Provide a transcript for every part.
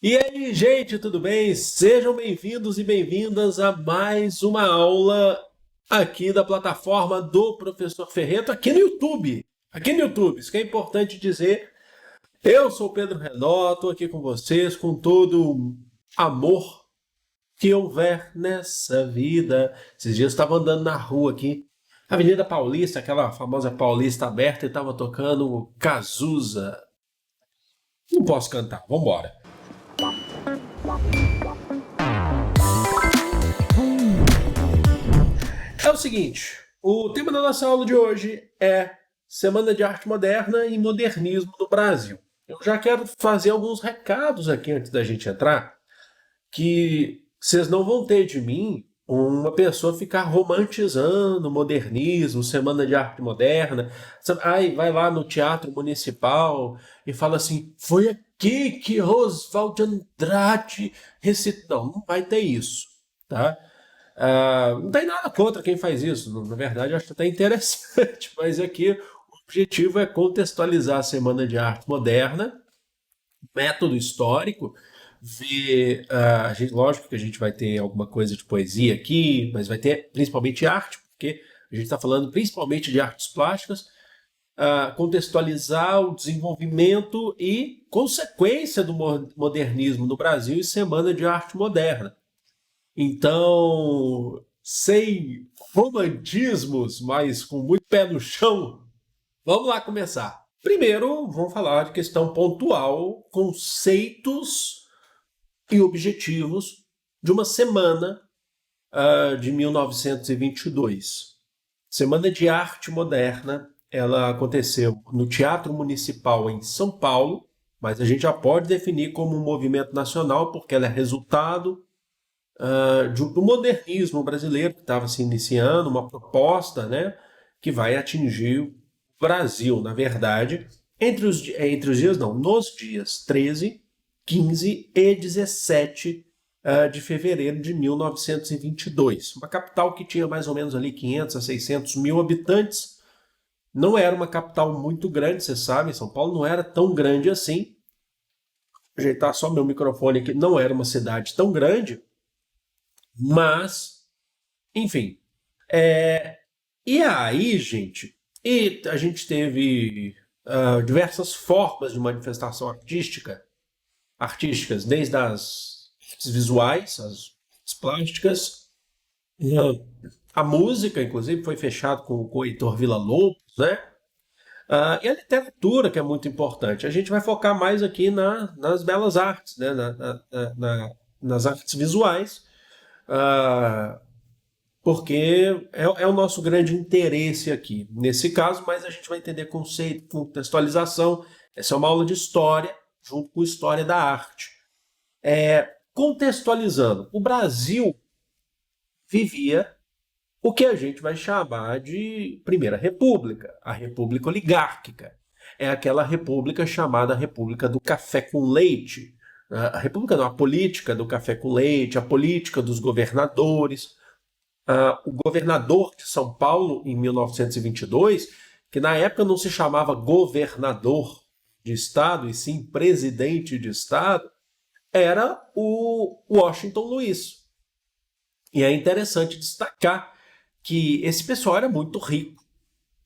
E aí, gente, tudo bem? Sejam bem-vindos e bem-vindas a mais uma aula aqui da plataforma do Professor Ferreto, aqui no YouTube. Aqui no YouTube, isso que é importante dizer. Eu sou o Pedro Renó, estou aqui com vocês com todo o amor que houver nessa vida. Esses dias eu estava andando na rua aqui, Avenida Paulista, aquela famosa Paulista aberta, e estava tocando Cazuza. Não posso cantar, vambora. É o seguinte, o tema da nossa aula de hoje é Semana de Arte Moderna e Modernismo no Brasil. Eu já quero fazer alguns recados aqui antes da gente entrar, que vocês não vão ter de mim uma pessoa ficar romantizando o modernismo, Semana de Arte Moderna. Aí vai lá no Teatro Municipal e fala assim, foi aqui que Oswald de Andrade recitou. Não, não vai ter isso, tá? Não tem nada contra quem faz isso, na verdade eu acho até interessante, mas aqui o objetivo é contextualizar a Semana de Arte Moderna, método histórico, ver, lógico que a gente vai ter alguma coisa de poesia aqui, mas vai ter principalmente arte, porque a gente está falando principalmente de artes plásticas, contextualizar o desenvolvimento e consequência do modernismo no Brasil e Semana de Arte Moderna. Então, sem romantismos, mas com muito pé no chão, vamos lá começar. Primeiro, vamos falar de questão pontual, conceitos e objetivos de uma semana de 1922. Semana de Arte Moderna, ela aconteceu no Teatro Municipal em São Paulo, mas a gente já pode definir como um movimento nacional, porque ela é resultado do modernismo brasileiro que estava se iniciando, uma proposta, né, que vai atingir o Brasil, na verdade, entre os dias, não, nos dias 13, 15 e 17 de fevereiro de 1922. Uma capital que tinha mais ou menos ali 500 a 600 mil habitantes. Não era uma capital muito grande, vocês sabem, São Paulo não era tão grande assim. Vou ajeitar só meu microfone aqui, não era uma cidade tão grande, mas, enfim. E aí, gente, e a gente teve diversas formas de manifestação artísticas, desde as artes visuais, as plásticas, a música, inclusive, foi fechado com o Heitor Villa-Lobos, né? E a literatura, que é muito importante. A gente vai focar mais aqui nas belas artes, né? Nas artes visuais, ah, porque é o nosso grande interesse aqui, nesse caso, mas a gente vai entender conceito, contextualização. Essa é uma aula de história, junto com história da arte. Contextualizando, o Brasil vivia o que a gente vai chamar de Primeira República, a República Oligárquica. É aquela república chamada República do Café com Leite. A república não, a política do café com leite, a política dos governadores. O governador de São Paulo, em 1922, que na época não se chamava governador de estado, e sim presidente de estado, era o Washington Luiz. E é interessante destacar que esse pessoal era muito rico.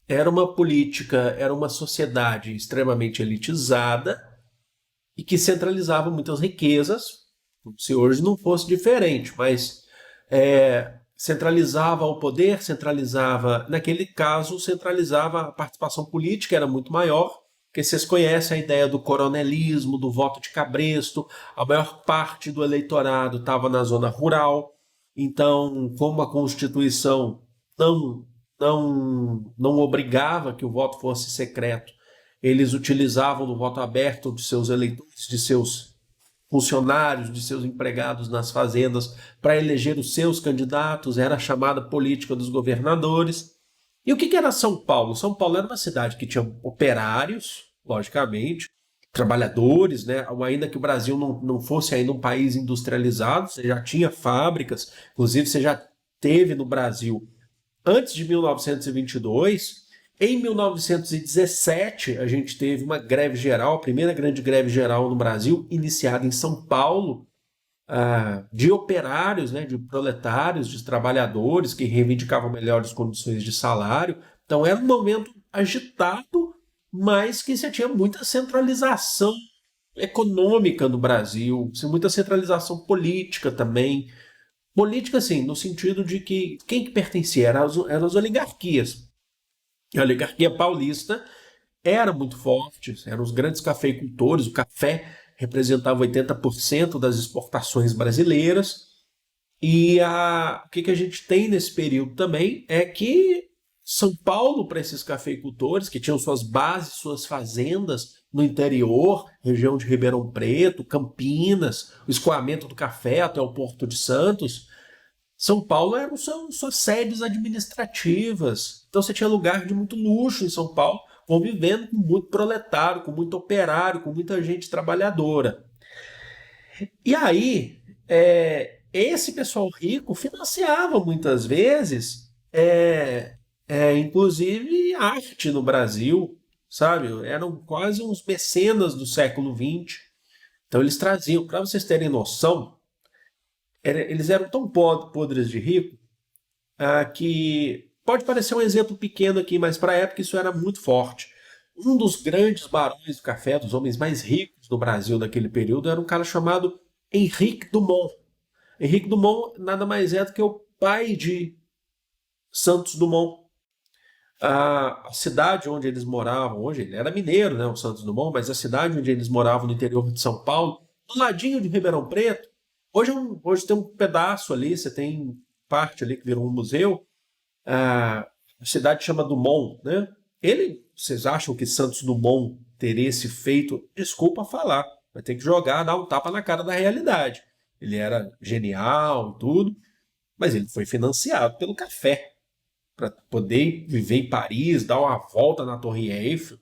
Era uma política, era uma sociedade extremamente elitizada e que centralizava muitas riquezas, como se hoje não fosse diferente, mas centralizava o poder, naquele caso, centralizava a participação política, era muito maior, porque vocês conhecem a ideia do coronelismo, do voto de cabresto, a maior parte do eleitorado estava na zona rural, então, como a Constituição não, não obrigava que o voto fosse secreto, eles utilizavam do voto aberto de seus eleitores, de seus funcionários, de seus empregados nas fazendas para eleger os seus candidatos, era a chamada política dos governadores. E o que era São Paulo? São Paulo era uma cidade que tinha operários, logicamente, trabalhadores, né? Ainda que o Brasil não fosse ainda um país industrializado, você já tinha fábricas, inclusive você já teve no Brasil, antes de 1922, Em 1917, a gente teve uma greve geral, a primeira grande greve geral no Brasil, iniciada em São Paulo, de operários, né, de proletários, de trabalhadores que reivindicavam melhores condições de salário. Então era um momento agitado, mas que você tinha muita centralização econômica no Brasil, muita centralização política também. Política, assim, no sentido de que quem que pertencia eram as oligarquias. A oligarquia paulista era muito forte, eram os grandes cafeicultores, o café representava 80% das exportações brasileiras. E o que a gente tem nesse período também é que São Paulo, para esses cafeicultores, que tinham suas bases, suas fazendas no interior, região de Ribeirão Preto, Campinas, o escoamento do café até o Porto de Santos, São Paulo eram suas sedes administrativas. Então você tinha lugar de muito luxo em São Paulo, convivendo com muito proletário, com muito operário, com muita gente trabalhadora. E aí, esse pessoal rico financiava muitas vezes, inclusive, arte no Brasil, sabe? Eram quase uns mecenas do século XX. Então eles traziam, para vocês terem noção, eles eram tão podres de rico que pode parecer um exemplo pequeno aqui, mas para a época isso era muito forte. Um dos grandes barões do café, dos homens mais ricos do Brasil daquele período, era um cara chamado Henrique Dumont. Henrique Dumont nada mais é do que o pai de Santos Dumont. A cidade onde eles moravam, hoje ele era mineiro, né, o Santos Dumont, mas a cidade onde eles moravam no interior de São Paulo, do ladinho de Ribeirão Preto, hoje tem um pedaço ali, você tem parte ali que virou um museu, a cidade chama Dumont, né? Vocês acham que Santos Dumont teria esse feito? Desculpa falar, vai ter que jogar, dar um tapa na cara da realidade. Ele era genial e tudo, mas ele foi financiado pelo café para poder viver em Paris, dar uma volta na Torre Eiffel,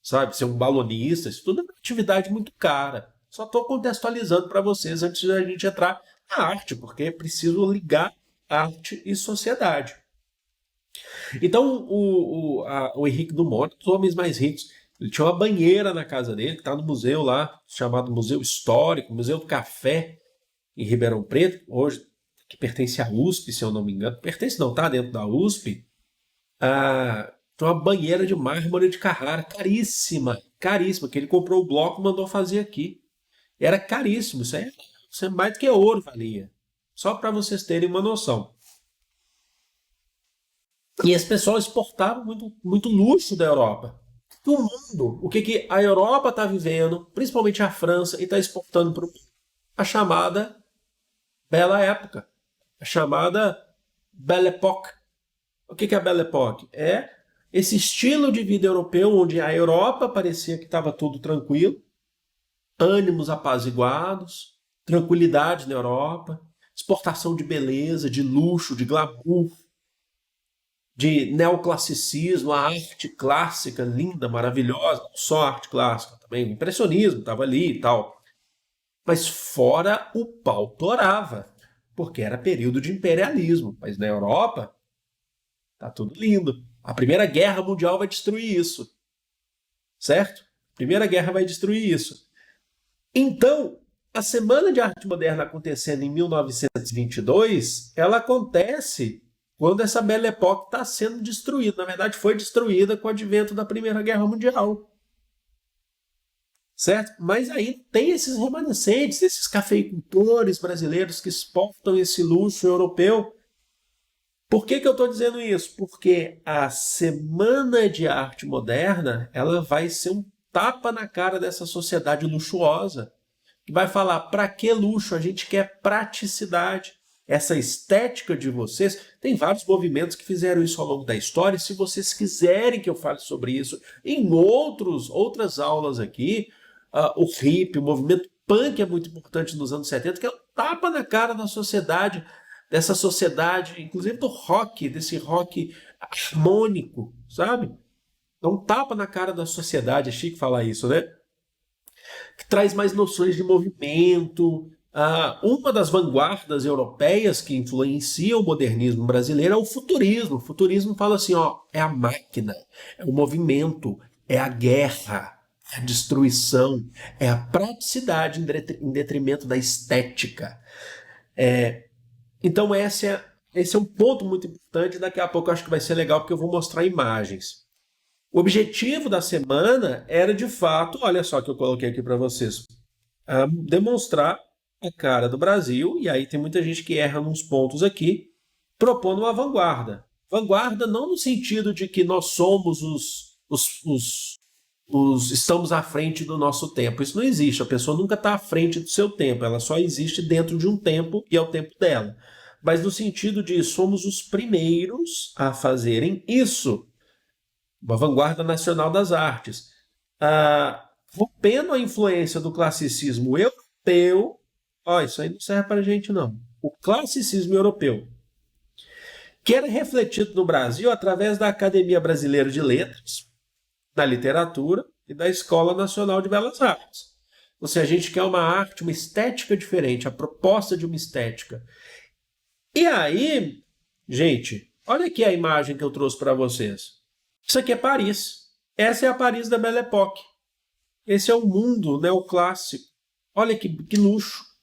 sabe? Ser um balonista, isso tudo é uma atividade muito cara. Só estou contextualizando para vocês antes da gente entrar na arte, porque é preciso ligar arte e sociedade. Então, o Henrique Dumont, um dos homens mais ricos, ele tinha uma banheira na casa dele, que está no museu lá, chamado Museu Histórico, Museu do Café, em Ribeirão Preto, hoje, que pertence à USP, se eu não me engano. Pertence não, tá dentro da USP. Tem uma banheira de mármore de Carrara, caríssima, caríssima, que ele comprou o bloco e mandou fazer aqui. Era caríssimo, isso é mais do que ouro valia. Só para vocês terem uma noção. E esse pessoal exportava muito, muito luxo da Europa. Do mundo, o que a Europa está vivendo, principalmente a França, e está exportando para o mundo? A chamada Bela Época, a chamada Belle Époque. O que é a Belle Époque? É esse estilo de vida europeu onde a Europa parecia que estava tudo tranquilo, ânimos apaziguados, tranquilidade na Europa, exportação de beleza, de luxo, de glamour, de neoclassicismo, a arte clássica linda, maravilhosa, não só a arte clássica também, o impressionismo estava ali e tal. Mas fora o pau torava, porque era período de imperialismo. Mas na Europa, tá tudo lindo. A Primeira Guerra Mundial vai destruir isso. Certo? A Primeira Guerra vai destruir isso. Então, a Semana de Arte Moderna acontecendo em 1922, ela acontece quando essa Belle Époque está sendo destruída. Na verdade, foi destruída com o advento da Primeira Guerra Mundial. Certo? Mas aí tem esses remanescentes, esses cafeicultores brasileiros que exportam esse luxo europeu. Por que eu estou dizendo isso? Porque a Semana de Arte Moderna ela vai ser um tapa na cara dessa sociedade luxuosa, que vai falar, para que luxo? A gente quer praticidade. Essa estética de vocês, tem vários movimentos que fizeram isso ao longo da história. Se vocês quiserem que eu fale sobre isso em outras aulas aqui, o hippie, o movimento punk é muito importante nos anos 70, que é um tapa na cara da sociedade, dessa sociedade, inclusive do rock, desse rock harmônico, sabe? É um tapa na cara da sociedade, é chique falar isso, né? Que traz mais noções de movimento, Uma das vanguardas europeias que influencia o modernismo brasileiro é o futurismo. O futurismo fala assim, ó, é a máquina, é o movimento, é a guerra, é a destruição, é a praticidade em detrimento da estética. Então esse é um ponto muito importante. Daqui a pouco eu acho que vai ser legal porque eu vou mostrar imagens. O objetivo da semana era de fato, olha só que eu coloquei aqui para vocês, demonstrar a cara do Brasil, e aí tem muita gente que erra nos pontos aqui, propondo uma vanguarda. Vanguarda não no sentido de que nós somos estamos à frente do nosso tempo. Isso não existe. A pessoa nunca está à frente do seu tempo. Ela só existe dentro de um tempo e é o tempo dela. Mas no sentido de somos os primeiros a fazerem isso. Uma vanguarda nacional das artes. Rompendo a influência do classicismo europeu. Isso aí não serve para a gente, não. O classicismo europeu, que era refletido no Brasil através da Academia Brasileira de Letras, da literatura e da Escola Nacional de Belas Artes. Ou seja, a gente quer uma arte, uma estética diferente, a proposta de uma estética. E aí, gente, olha aqui a imagem que eu trouxe para vocês. Isso aqui é Paris. Essa é a Paris da Belle Époque. Esse é o mundo neoclássico. Olha que luxo.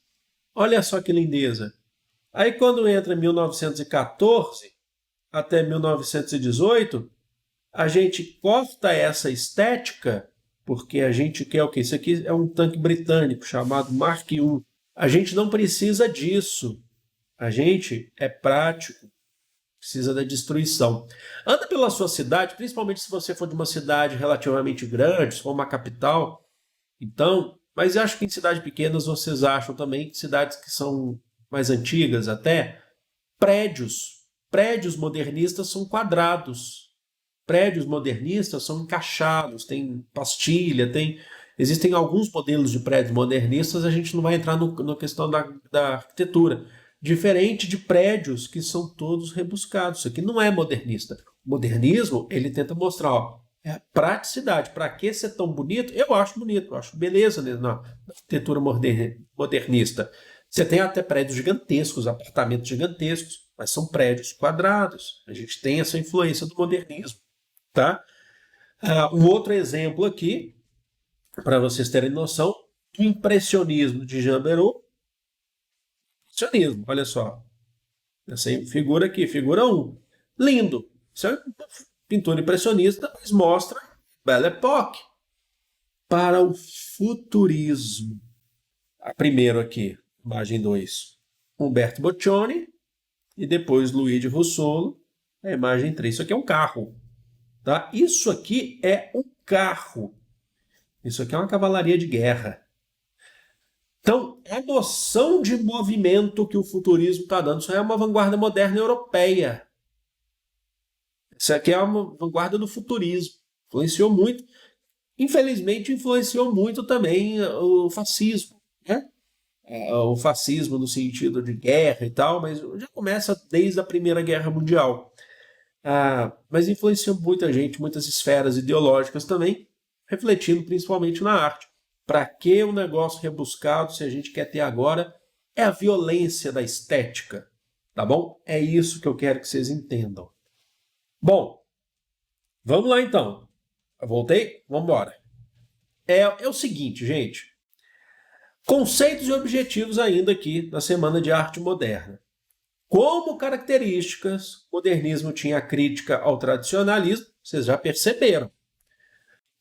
Olha só que lindeza. Aí quando entra 1914 até 1918, a gente corta essa estética, porque a gente quer o quê? Isso aqui é um tanque britânico chamado Mark I. A gente não precisa disso. A gente é prático, precisa da destruição. Anda pela sua cidade, principalmente se você for de uma cidade relativamente grande, se for uma capital. Então, mas eu acho que em cidades pequenas vocês acham também, cidades que são mais antigas até, prédios modernistas são quadrados. Prédios modernistas são encaixados, tem pastilha, existem alguns modelos de prédios modernistas, a gente não vai entrar na questão da arquitetura. Diferente de prédios que são todos rebuscados. Isso aqui não é modernista. O modernismo, ele tenta mostrar, ó, é a praticidade. Para que ser tão bonito? Eu acho bonito, eu acho beleza na arquitetura modernista. Você tem até prédios gigantescos, apartamentos gigantescos, mas são prédios quadrados. A gente tem essa influência do modernismo. Tá? Um outro exemplo aqui, para vocês terem noção, do impressionismo de Jean Béraud. Impressionismo, olha só. Essa figura aqui, figura 1. Lindo. Isso é pintura impressionista, mas mostra Belle Époque. Para o futurismo. Primeiro aqui, imagem 2, Umberto Boccioni, e depois Luigi Russolo, a imagem 3. Isso aqui é um carro. Tá? Isso aqui é um carro. Isso aqui é uma cavalaria de guerra. Então, a noção de movimento que o futurismo está dando, isso é uma vanguarda moderna europeia. Isso aqui é uma vanguarda do futurismo. Influenciou muito. Infelizmente, influenciou muito também o fascismo. Né? O fascismo no sentido de guerra e tal, mas já começa desde a Primeira Guerra Mundial. Mas influenciou muita gente, muitas esferas ideológicas também, refletindo principalmente na arte. Para que um negócio rebuscado se a gente quer ter agora? É a violência da estética, tá bom? É isso que eu quero que vocês entendam. Bom, vamos lá então. Eu voltei? Vamos embora. É o seguinte, gente. Conceitos e objetivos ainda aqui na Semana de Arte Moderna. Como características, o modernismo tinha a crítica ao tradicionalismo, vocês já perceberam,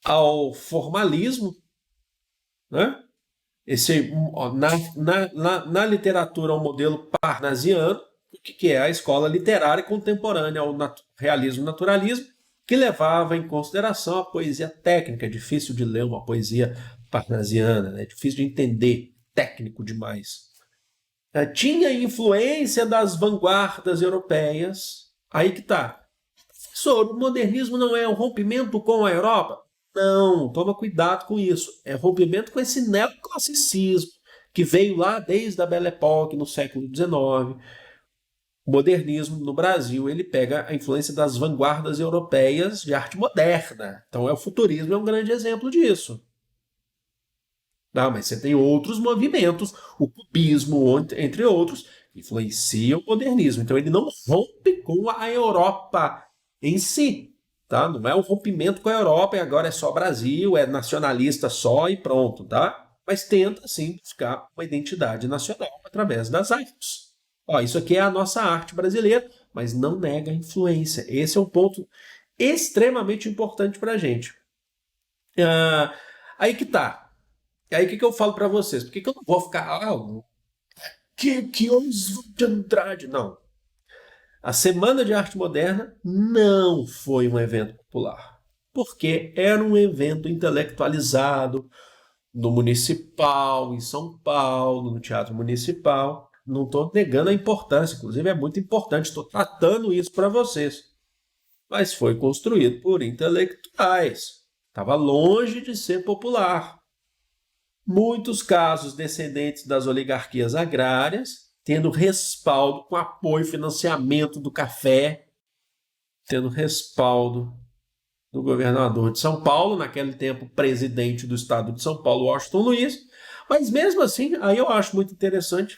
ao formalismo, né? Na literatura, um modelo parnasiano, que é a escola literária contemporânea ao realismo-naturalismo, que levava em consideração a poesia técnica. É difícil de ler uma poesia parnasiana, né? É difícil de entender, técnico demais. Tinha influência das vanguardas europeias. Aí que tá. Professor, o modernismo não é um rompimento com a Europa? Não, toma cuidado com isso. É rompimento com esse neoclassicismo que veio lá desde a Belle Époque, no século XIX. O modernismo no Brasil, ele pega a influência das vanguardas europeias de arte moderna. Então o futurismo é um grande exemplo disso. Tá? Mas você tem outros movimentos, o cubismo, entre outros, que influenciam o modernismo. Então ele não rompe com a Europa em si. Tá? Não é um rompimento com a Europa e agora é só Brasil, é nacionalista só e pronto. Tá? Mas tenta, sim, buscar uma identidade nacional através das artes. Ó, isso aqui é a nossa arte brasileira, mas não nega a influência. Esse é um ponto extremamente importante para a gente. Aí que tá. Aí o que eu falo para vocês? Por que eu não vou ficar. Que Oswald de Andrade? Não. A Semana de Arte Moderna não foi um evento popular. Porque era um evento intelectualizado no Municipal, em São Paulo, no Teatro Municipal. Não estou negando a importância, inclusive é muito importante, estou tratando isso para vocês. Mas foi construído por intelectuais. Estava longe de ser popular. Muitos casos descendentes das oligarquias agrárias, tendo respaldo com apoio e financiamento do café, tendo respaldo do governador de São Paulo, naquele tempo presidente do estado de São Paulo, Washington Luiz. Mas mesmo assim, aí eu acho muito interessante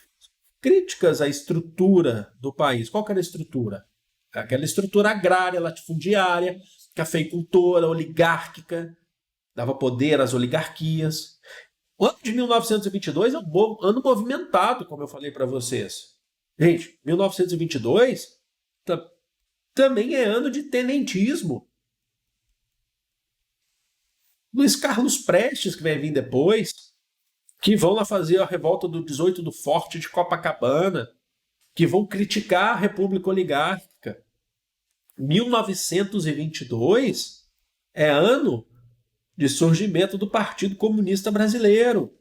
críticas à estrutura do país. Qual que era a estrutura? Aquela estrutura agrária, latifundiária, cafeicultora, oligárquica, dava poder às oligarquias. O ano de 1922 é um ano movimentado, como eu falei para vocês. Gente, 1922 também é ano de tenentismo. Luiz Carlos Prestes, que vai vir depois, que vão lá fazer a revolta do 18 do Forte de Copacabana, que vão criticar a República Oligárquica. 1922 é ano de surgimento do Partido Comunista Brasileiro,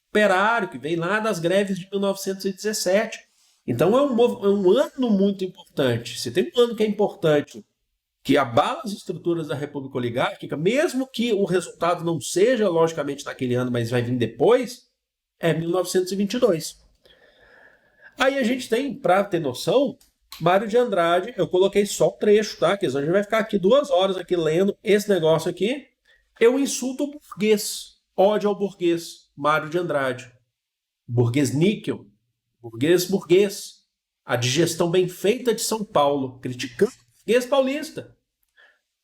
operário, que vem lá das greves de 1917. Então é um ano muito importante. Se tem um ano que é importante, que abala as estruturas da República Oligárquica, mesmo que o resultado não seja, logicamente, naquele ano, mas vai vir depois, é 1922. Aí a gente tem, para ter noção, Mário de Andrade, eu coloquei só o trecho, tá? Que a gente vai ficar aqui 2 horas aqui lendo esse negócio aqui. Eu insulto o burguês, ódio ao burguês, Mário de Andrade. Burguês níquel, burguês, a digestão bem feita de São Paulo, criticando o burguês paulista.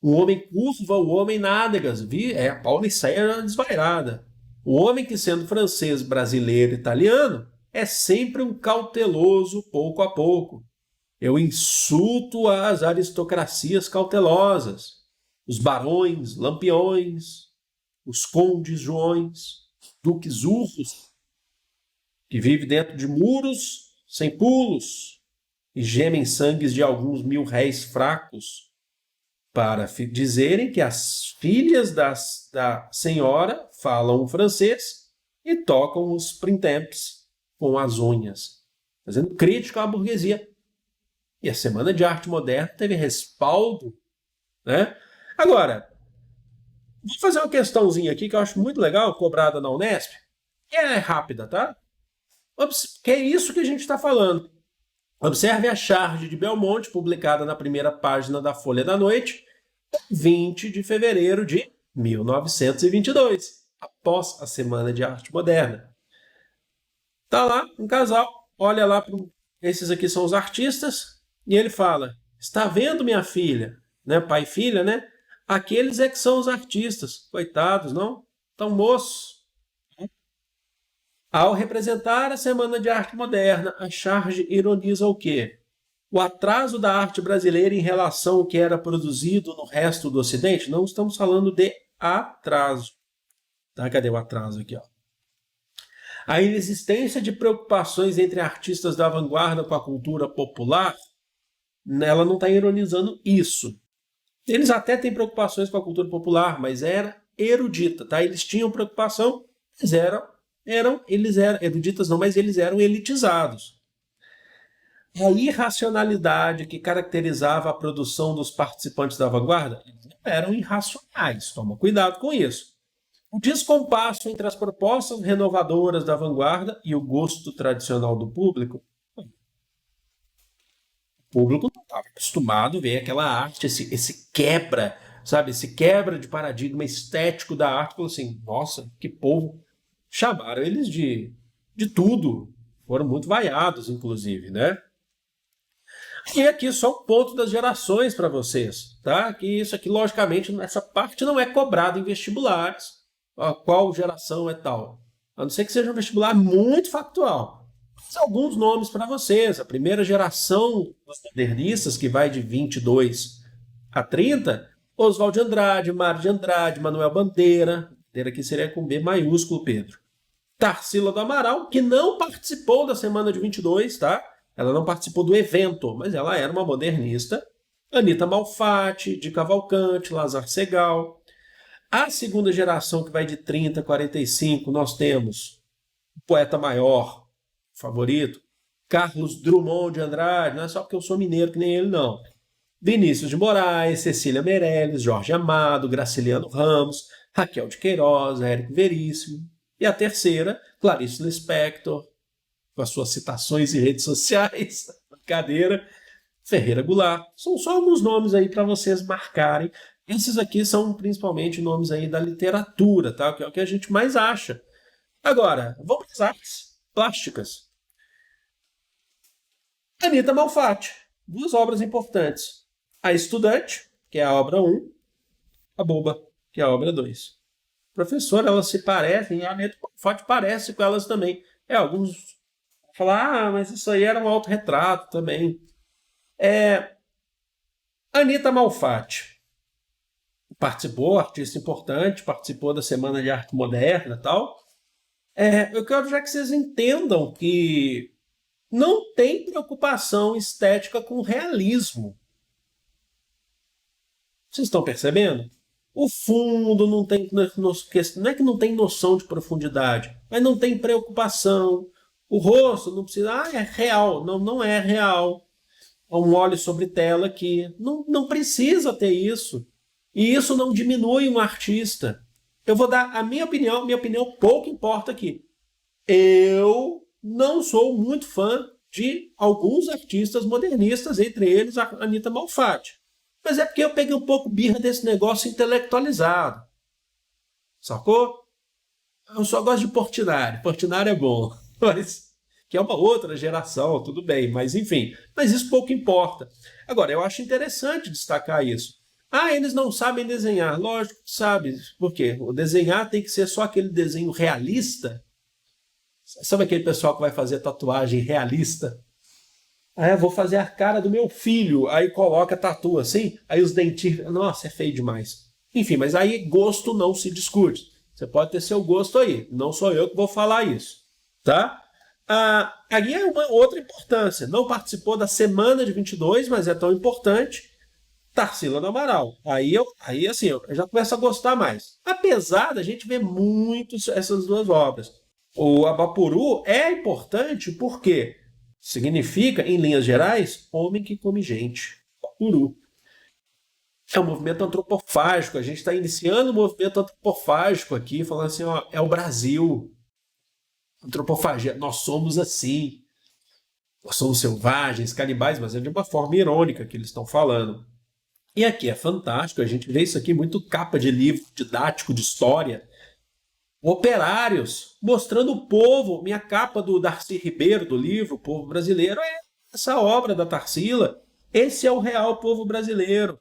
O homem curva, o homem nádegas, a Pauliceia desvairada. O homem que, sendo francês, brasileiro, italiano, é sempre um cauteloso pouco a pouco. Eu insulto as aristocracias cautelosas, os barões, lampiões, os condes joões, duques urros, que vivem dentro de muros sem pulos e gemem sangues de alguns 1000 réis fracos, para dizerem que as filhas da senhora falam o francês e tocam os printemps com as unhas, fazendo crítica à burguesia. E a Semana de Arte Moderna teve respaldo, né? Agora, vou fazer uma questãozinha aqui que eu acho muito legal, cobrada na Unesp, e é rápida, tá? Que é isso que a gente está falando. Observe a charge de Belmonte, publicada na primeira página da Folha da Noite, 20 de fevereiro de 1922, após a Semana de Arte Moderna. Tá lá um casal, olha lá, esses aqui são os artistas, e ele fala, está vendo, minha filha, né, pai e filha, né? Aqueles é que são os artistas, coitados, não? Tão moços. Ao representar a Semana de Arte Moderna, a charge ironiza o quê? O atraso da arte brasileira em relação ao que era produzido no resto do Ocidente? Não estamos falando de atraso. Tá? Cadê o atraso aqui? Ó? A inexistência de preocupações entre artistas da vanguarda com a cultura popular, ela não está ironizando isso. Eles até têm preocupações com a cultura popular, mas era erudita. Tá? Eles tinham preocupação, mas eles eram eruditas não, mas eles eram elitizados. A irracionalidade que caracterizava a produção dos participantes da vanguarda, eles não eram irracionais, toma cuidado com isso. O descompasso entre as propostas renovadoras da vanguarda e o gosto tradicional do público, o público não estava acostumado a ver aquela arte, esse quebra, sabe, esse quebra de paradigma estético da arte, falou assim, nossa, que povo chamaram eles de tudo. Foram muito vaiados, inclusive, né? E aqui só um ponto das gerações para vocês, tá? Que isso aqui, logicamente, essa parte não é cobrada em vestibulares. Qual geração é tal? A não ser que seja um vestibular muito factual. Mas alguns nomes para vocês. A primeira geração dos modernistas, que vai de 22 a 30, Oswald de Andrade, Mário de Andrade, Manuel Bandeira. Bandeira aqui seria com B maiúsculo, Pedro. Tarsila do Amaral, que não participou da semana de 22, tá? Ela não participou do evento, mas ela era uma modernista. Anita Malfatti, de Cavalcante, Lazar Segal. A segunda geração, que vai de 30 a 45, nós temos o poeta maior, favorito, Carlos Drummond de Andrade, não é só porque eu sou mineiro que nem ele, não. Vinícius de Moraes, Cecília Meirelles, Jorge Amado, Graciliano Ramos, Raquel de Queiroz, Érico Veríssimo. E a terceira, Clarice Lispector, com as suas citações em redes sociais, brincadeira, Ferreira Goulart. São só alguns nomes aí para vocês marcarem. Esses aqui são principalmente nomes aí da literatura, tá? Que é o que a gente mais acha. Agora, vamos para as artes plásticas. Anita Malfatti, duas obras importantes. A Estudante, que é a obra 1, A Boba, que é a obra 2. Professora, elas se parecem, a Anita Malfatti parece com elas também. Alguns vão falar, mas isso aí era um autorretrato também. Anita Malfatti participou, artista importante, participou da Semana de Arte Moderna e tal. Eu quero já que vocês entendam que não tem preocupação estética com realismo. Vocês estão percebendo? O fundo não tem. Não é que não tem noção de profundidade, mas não tem preocupação. O rosto não precisa. É real. Não, não é real. Um óleo sobre tela aqui. Não, não precisa ter isso. E isso não diminui um artista. Eu vou dar a minha opinião pouco importa aqui. Eu não sou muito fã de alguns artistas modernistas, entre eles a Anita Malfatti. Mas é porque eu peguei um pouco birra desse negócio intelectualizado. Sacou? Eu só gosto de Portinari. Portinari é bom. Mas, que é uma outra geração, tudo bem. Mas enfim. Mas isso pouco importa. Agora, eu acho interessante destacar isso. Eles não sabem desenhar. Lógico que sabe. Por quê? O desenhar tem que ser só aquele desenho realista. Sabe aquele pessoal que vai fazer tatuagem realista? Vou fazer a cara do meu filho. Aí coloca tatu assim. Aí os dentinhos. Nossa, é feio demais. Enfim, mas aí gosto não se discute. Você pode ter seu gosto aí. Não sou eu que vou falar isso. Tá? Aí é uma outra importância. Não participou da semana de 22, mas é tão importante. Tarsila do Amaral. Aí assim, eu já começo a gostar mais. Apesar da gente ver muito essas duas obras. O Abapuru é importante porque significa, em linhas gerais, homem que come gente. Abapuru. É um movimento antropofágico. A gente está iniciando um movimento antropofágico aqui, falando assim, é o Brasil. Antropofagia. Nós somos assim. Nós somos selvagens, canibais, mas é de uma forma irônica que eles estão falando. E aqui é fantástico, a gente vê isso aqui muito capa de livro didático de história. Operários, mostrando o povo. Minha capa do Darcy Ribeiro, do livro O Povo Brasileiro, é essa obra da Tarsila. Esse é o real povo brasileiro.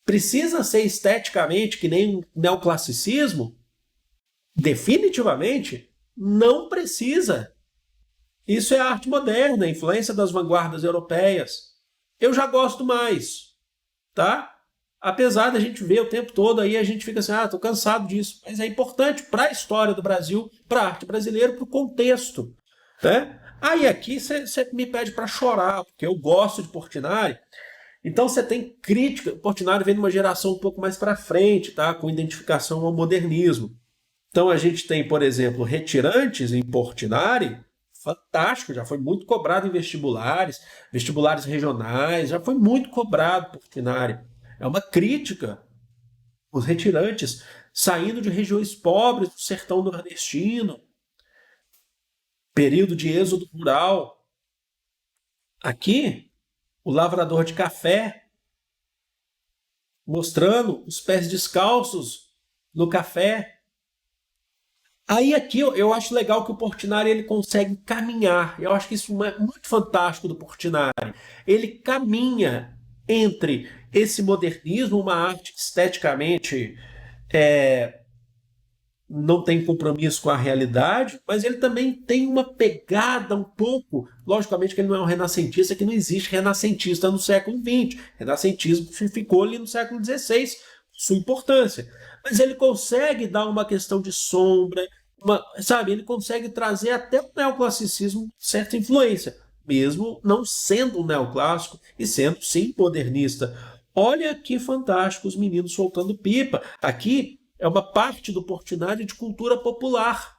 Precisa ser esteticamente que nem neoclassicismo? Definitivamente não precisa. Isso é arte moderna, influência das vanguardas europeias. Eu já gosto mais. Tá? Apesar da gente ver o tempo todo aí, a gente fica assim, tô cansado disso. Mas é importante para a história do Brasil, para a arte brasileira, para o contexto. Né? Aí aqui você me pede para chorar, porque eu gosto de Portinari. Então você tem crítica. Portinari vem de uma geração um pouco mais para frente, tá? Com identificação ao modernismo. Então a gente tem, por exemplo, Retirantes em Portinari, fantástico, já foi muito cobrado em vestibulares regionais, já foi muito cobrado por Portinari. É uma crítica. Os retirantes saindo de regiões pobres do sertão nordestino, período de êxodo rural. Aqui, o lavrador de café, mostrando os pés descalços no café. Aí aqui eu acho legal que o Portinari ele consegue caminhar. Eu acho que isso é muito fantástico do Portinari. Ele caminha entre esse modernismo, uma arte que esteticamente não tem compromisso com a realidade, mas ele também tem uma pegada um pouco. Logicamente que ele não é um renascentista, que não existe renascentista no século XX. Renascentismo ficou ali no século XVI, sua importância. Mas ele consegue dar uma questão de sombra, sabe? Ele consegue trazer até o neoclassicismo certa influência, mesmo não sendo um neoclássico e sendo, sim, modernista. Olha que fantástico os meninos soltando pipa. Aqui é uma parte do Portinari de cultura popular.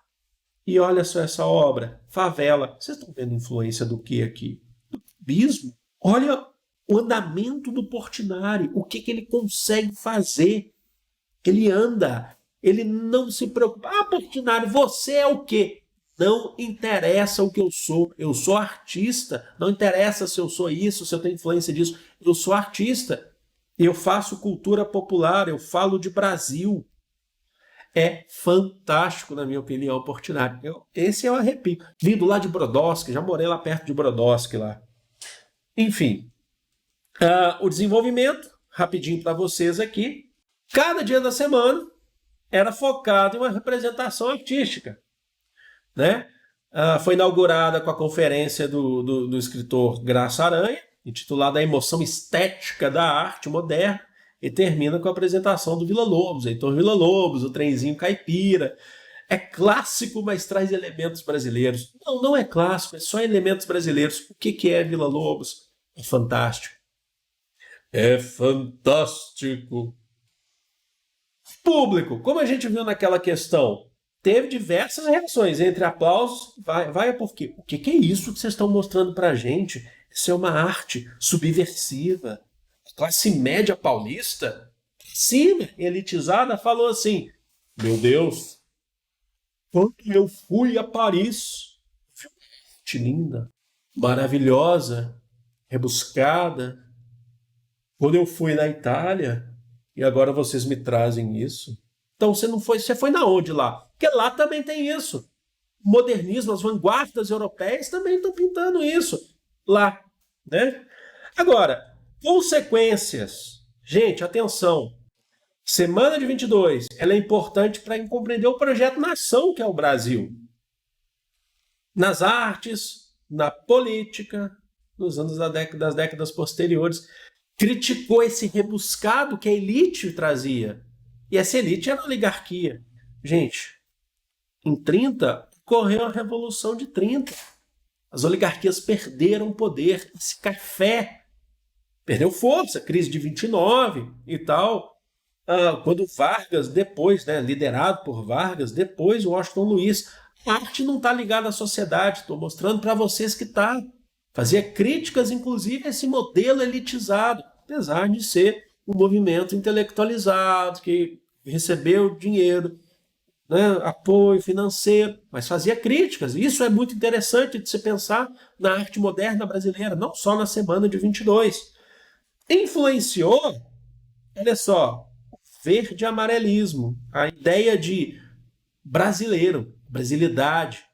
E olha só essa obra, Favela. Vocês estão vendo influência do que aqui? Do cubismo. Olha o andamento do Portinari, o que ele consegue fazer. Ele anda, ele não se preocupa. Ah, Portinari, você é o quê? Não interessa o que eu sou artista. Não interessa se eu sou isso, se eu tenho influência disso. Eu sou artista. Eu faço cultura popular, eu falo de Brasil. É fantástico, na minha opinião, Portinari. Esse é um arrepio. Vindo lá de Brodowski, já morei lá perto de Brodowski lá. Enfim, o desenvolvimento, rapidinho para vocês aqui. Cada dia da semana era focado em uma representação artística, né? Foi inaugurada com a conferência do escritor Graça Aranha, intitulada A Emoção Estética da Arte Moderna, e termina com a apresentação do Villa-Lobos, Heitor Villa-Lobos, o trenzinho caipira. É clássico, mas traz elementos brasileiros. Não, não é clássico, é só elementos brasileiros. O que é Villa-Lobos? É fantástico. É fantástico. Público, como a gente viu naquela questão, teve diversas reações, entre aplausos, vai por quê? O que é isso que vocês estão mostrando pra gente? Isso é uma arte subversiva. A classe média paulista, sim, elitizada, falou assim, meu Deus, quando eu fui a Paris, vi uma arte linda, maravilhosa, rebuscada. Quando eu fui na Itália, e agora vocês me trazem isso. Então você não foi, você foi na onde lá? Porque lá também tem isso. O modernismo, as vanguardas europeias também estão pintando isso lá, né? Agora, consequências. Gente, atenção. Semana de 22, ela é importante para compreender o projeto nação que é o Brasil. Nas artes, na política, nos anos das décadas posteriores, criticou esse rebuscado que a elite trazia. E essa elite era a oligarquia. Gente, em 30, ocorreu a Revolução de 30. As oligarquias perderam poder. Esse café perdeu força, crise de 29 e tal. Quando Vargas, depois, né, liderado por Vargas, depois Washington Luiz, a arte não está ligada à sociedade, estou mostrando para vocês que está. Fazia críticas, inclusive, a esse modelo elitizado, apesar de ser um movimento intelectualizado, que recebeu dinheiro, né, apoio financeiro, mas fazia críticas. Isso é muito interessante de se pensar na arte moderna brasileira, não só na Semana de 22. Influenciou, olha só, o verde amarelismo, a ideia de brasileiro, brasilidade.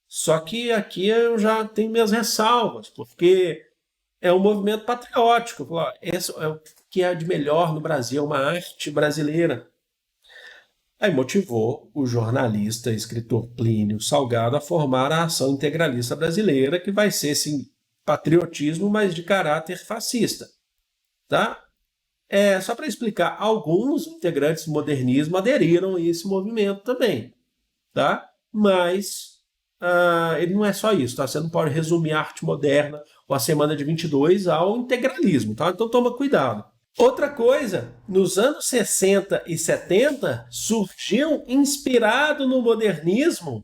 Só que aqui eu já tenho minhas ressalvas, porque é um movimento patriótico. Esse é o que há de melhor no Brasil, é uma arte brasileira. Aí motivou o jornalista e escritor Plínio Salgado a formar a Ação Integralista Brasileira, que vai ser, sim, patriotismo, mas de caráter fascista. Tá? Só para explicar, alguns integrantes do modernismo aderiram a esse movimento também. Tá? Mas ele não é só isso. Tá? Você não pode resumir a arte moderna ou a Semana de 22 ao integralismo. Tá? Então toma cuidado. Outra coisa, nos anos 60 e 70, surgiu, inspirado no modernismo,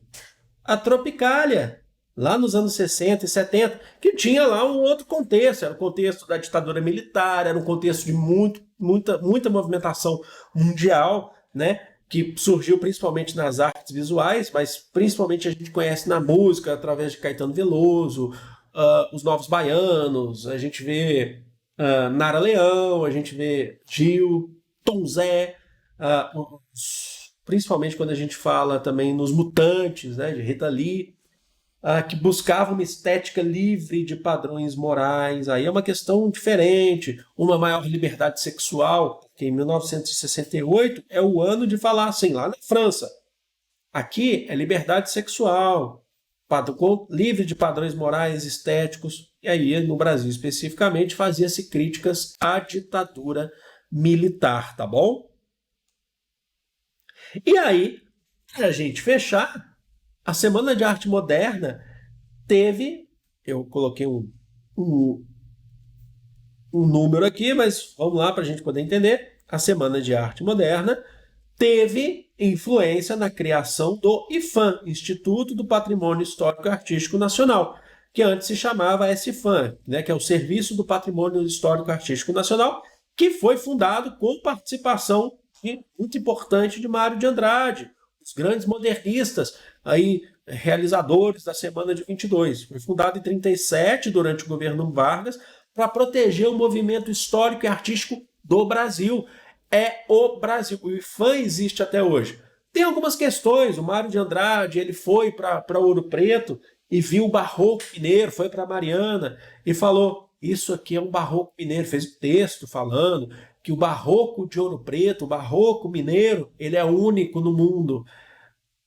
a Tropicália, lá nos anos 60 e 70, que tinha lá um outro contexto, era o contexto da ditadura militar, era um contexto de muita movimentação mundial, né, que surgiu principalmente nas artes visuais, mas principalmente a gente conhece na música, através de Caetano Veloso, os Novos Baianos, a gente vê Nara Leão, a gente vê Gil, Tom Zé, principalmente quando a gente fala também nos Mutantes, né, de Rita Lee, que buscava uma estética livre de padrões morais. Aí é uma questão diferente, uma maior liberdade sexual, que em 1968 é o ano de falar assim, lá na França. Aqui é liberdade sexual, livre de padrões morais, estéticos, e aí no Brasil especificamente fazia-se críticas à ditadura militar, tá bom? E aí, para a gente fechar, a Semana de Arte Moderna teve, eu coloquei um número aqui, mas vamos lá para a gente poder entender. A Semana de Arte Moderna teve influência na criação do IPHAN, Instituto do Patrimônio Histórico e Artístico Nacional, que antes se chamava SIFAM, né, que é o Serviço do Patrimônio Histórico e Artístico Nacional, que foi fundado com participação muito importante de Mário de Andrade, os grandes modernistas, aí, realizadores da Semana de 22. Foi fundado em 1937, durante o governo Vargas, para proteger o movimento histórico e artístico do Brasil. É o Brasil. O IPHAN existe até hoje. Tem algumas questões. O Mário de Andrade ele foi para Ouro Preto e viu o barroco mineiro, foi para Mariana e falou: isso aqui é um barroco mineiro. Fez um texto falando que o barroco de Ouro Preto, o barroco mineiro, ele é único no mundo.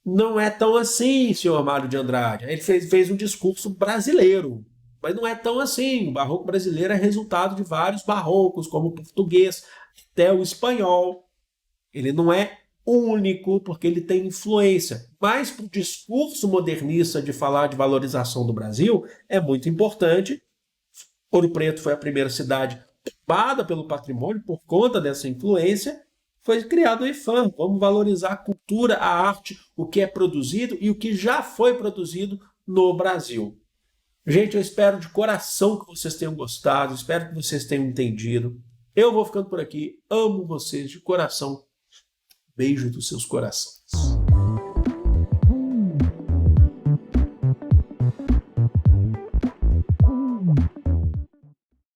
Não é tão assim, senhor Mário de Andrade. Ele fez um discurso brasileiro, mas não é tão assim. O barroco brasileiro é resultado de vários barrocos, como o português, até o espanhol. Ele não é único porque ele tem influência. Mas para o discurso modernista de falar de valorização do Brasil, é muito importante. Ouro Preto foi a primeira cidade tombada pelo patrimônio por conta dessa influência. Foi criado o IPHAN. Vamos valorizar a cultura, a arte, o que é produzido e o que já foi produzido no Brasil. Gente, eu espero de coração que vocês tenham gostado, espero que vocês tenham entendido. Eu vou ficando por aqui, amo vocês de coração. Beijo dos seus corações.